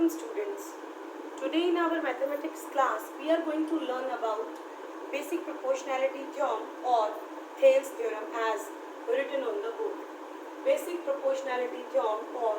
afternoon, students. Today in our mathematics class we are going to learn about basic proportionality theorem or Thales theorem as written on the board. Basic proportionality theorem or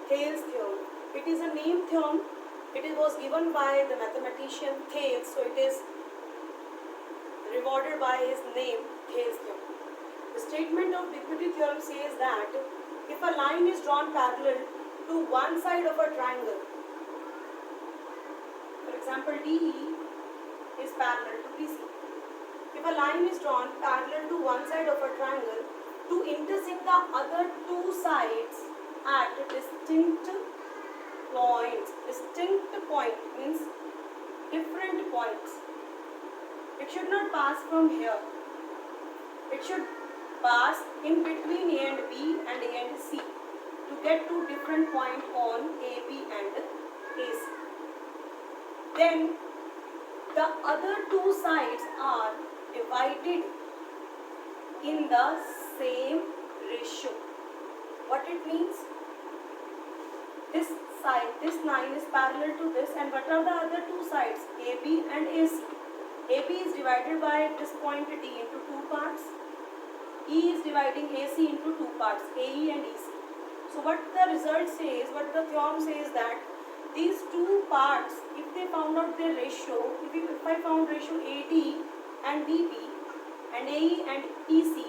Thales theorem. It is a name theorem. It was given by the mathematician Thales, so it is rewarded by his name Thales theorem. The statement of ubiquity theorem says that if a line is drawn parallel to one side of a triangle, for example DE is parallel to BC. If a line is drawn parallel to one side of a triangle to intersect the other two sides at distinct points means different points. It should not pass from here. It should pass in between A and B and A and C to get to different points on AB and AC. Then the other two sides are divided in the same ratio. What it means? This side, this line is parallel to this, and what are the other two sides? AB and AC. AB is divided by this point D into two parts. E is dividing AC into two parts, AE and EC. So what the result says, what the theorem says that these two parts, if they found out their ratio, if I found ratio AD and DB and AE and EC,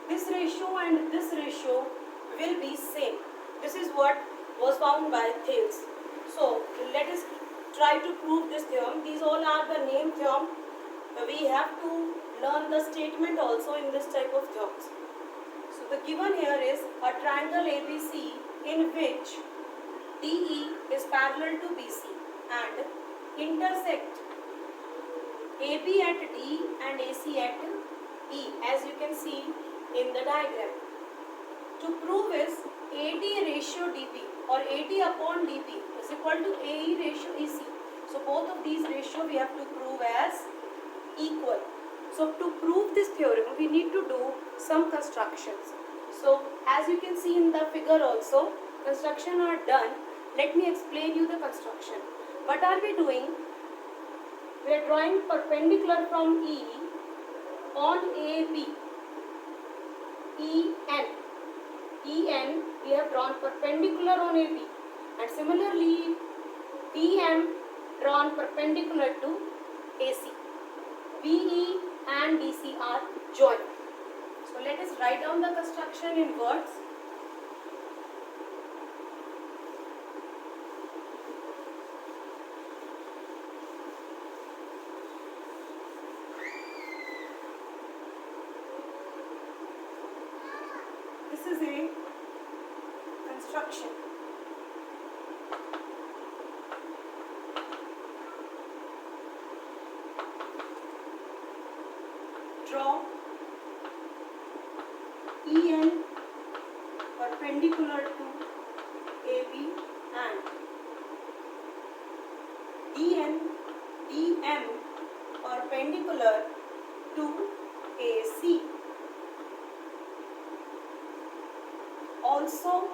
this ratio and this ratio will be same. This is what was found by Thales. So let us try to prove this theorem. These all are the name theorem. We have to learn the statement also in this type of theorems. So the given here is a triangle ABC in which DE is parallel to BC and intersect AB at D and AC at E, as you can see in the diagram. To prove is AD ratio DB or AD upon DB is equal to AE ratio EC. So both of these ratio we have to prove as equal. So to prove this theorem we need to do some constructions. So as you can see in the figure also, construction are done. Let me explain you the construction. What are we doing? We are drawing perpendicular from E on AB. EN we have drawn perpendicular on AB, and similarly PM drawn perpendicular to AC. BE and DC are joined. So let us write down the construction in words. This is a construction. Draw EN perpendicular to AB and DM perpendicular to AC. Also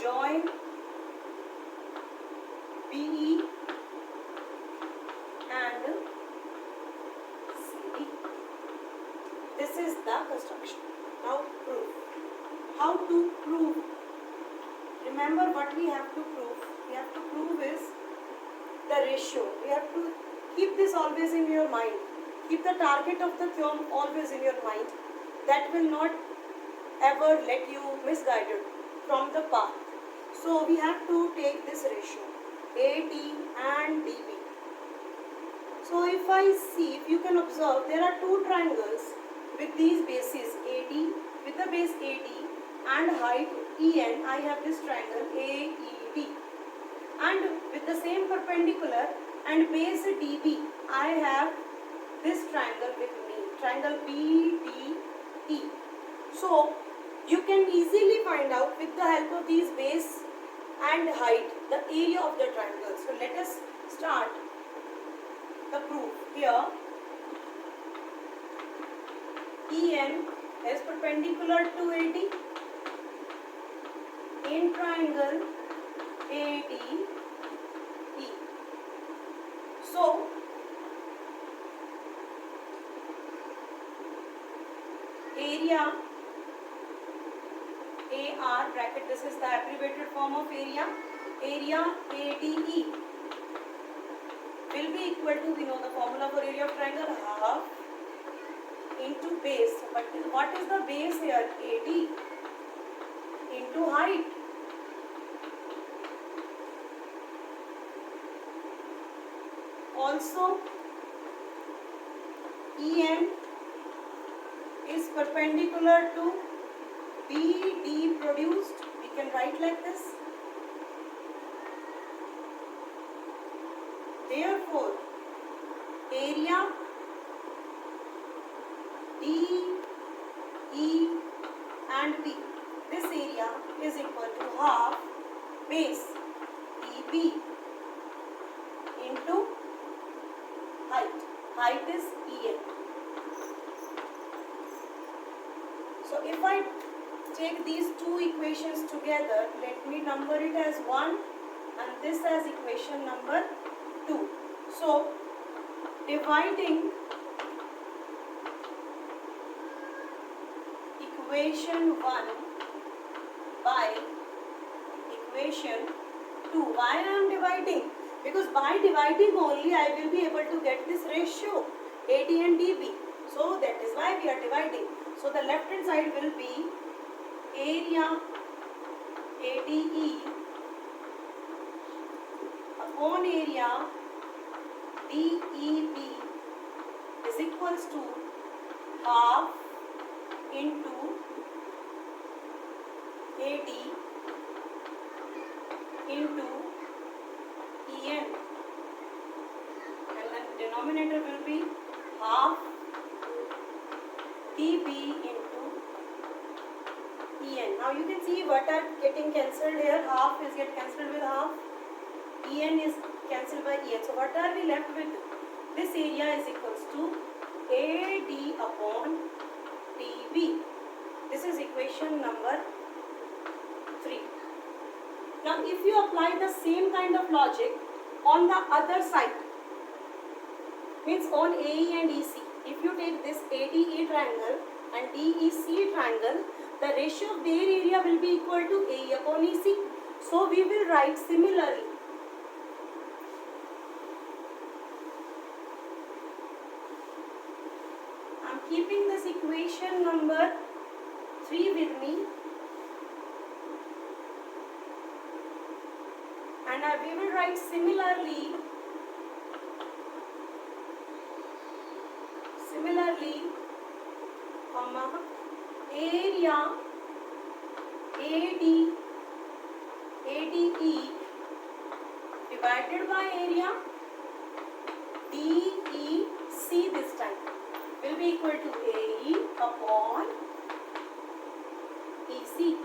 join BE and CD. This is the construction. Now prove. How to prove? Remember what we have to prove. We have to prove is the ratio. We have to keep this always in your mind. Keep the target of the theorem always in your mind. That will not ever let you misguided from the path. So we have to take this ratio AD and DB. So if I see, if you can observe, there are two triangles with these bases AD, with the base AD and height EN. I have this triangle AED, and with the same perpendicular and base DB I have this triangle with me, triangle BDE. So you can easily find out with the help of these base and height the area of the triangle. So let us start the proof. Here EN is perpendicular to AD in triangle ADE. So area AR bracket, this is the abbreviated form of area. Area ADE will be equal to, we know the formula for area of triangle, half into base. But what is the base here? AD into height. Also, EN is perpendicular to BD produced. We can write like this. Therefore, area D, E and B, this area is equal to half base EB into height. Height is EN. So if I take these two equations together, let me number it as 1 and this as equation number 2. So dividing equation 1 by equation 2. Why I am dividing? Because by dividing only I will be able to get this ratio AD and DB. So that is why we are dividing. So the left hand side will be area ADE upon area DEB is equals to half into AD into EN, and the denominator will be half DB into EN. Now you can see what are getting cancelled here. Half is get cancelled with half. EN is cancelled by EN. So what are we left with? This area is equals to AD upon DB. This is equation number 3. Now if you apply the same kind of logic on the other side, means on AE and EC, if you take this ADE triangle and DEC triangle, the ratio of their area will be equal to AE upon EC. So we will write similarly. I am keeping this equation number 3 with me, and we will write similarly, comma, area AD, ADE divided by area DEC this time will be equal to AE upon EC.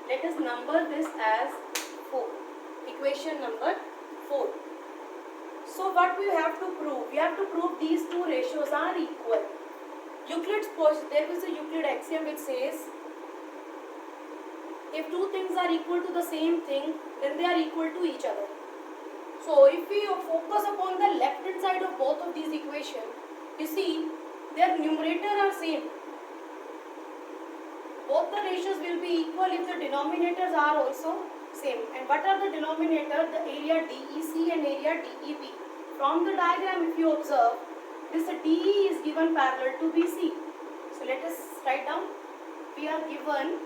Let us number this as 4. Equation number 4. So what we have to prove? We have to prove these two ratios are equal. Euclid's postulate, there is a Euclid axiom which says if two things are equal to the same thing, then they are equal to each other. So if we focus upon the left hand side of both of these equations, you see their numerator are same. Both the ratios will be equal if the denominators are also same. And what are the denominator? The area DEC and area DEB. From the diagram, if you observe, this DE is given parallel to BC. So let us write down. We are given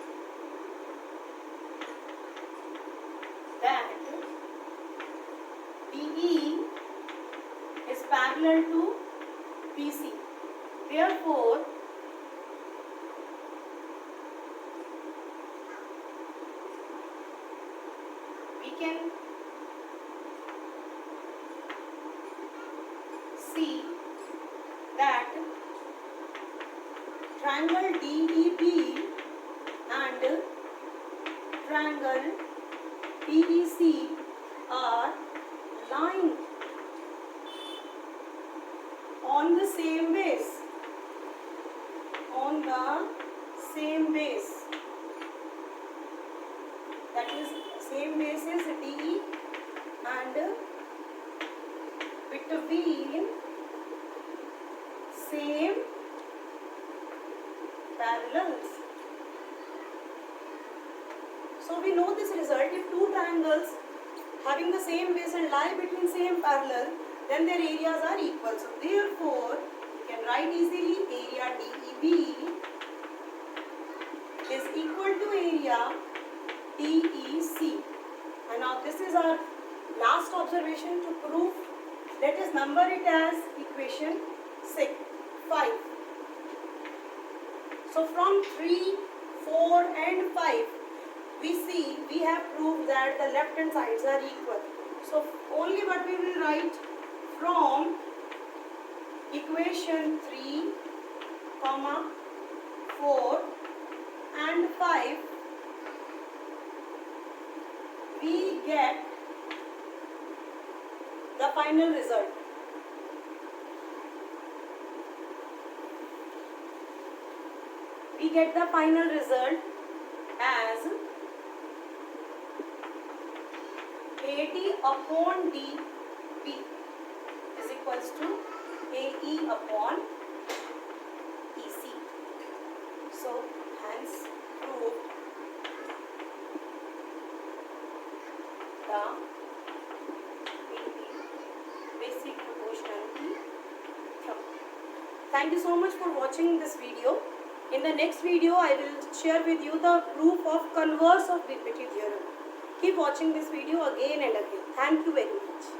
that DE is parallel to BC. Therefore, we can see that triangle DEB and triangle DEC are lying on the same base. On the same base. That is same base is DE and between same parallels. So we know this result, if two triangles having the same base and lie between same parallel, then their areas are equal. So therefore, you can write easily area DEB is equal to area DEC. And now this is our last observation to prove. Let us number it as equation 5. So from 3, 4 and 5, we have proved that the left hand sides are equal. So only what we will write from equation 3, 4 and 5, we get the final result. We get the final result as AD upon DB is equals to AE upon EC. So hence proved the basic proportionality theorem. Thank you so much for watching this video. In the next video, I will share with you the proof of converse of BPT theorem. Keep watching this video again and again. Thank you very much.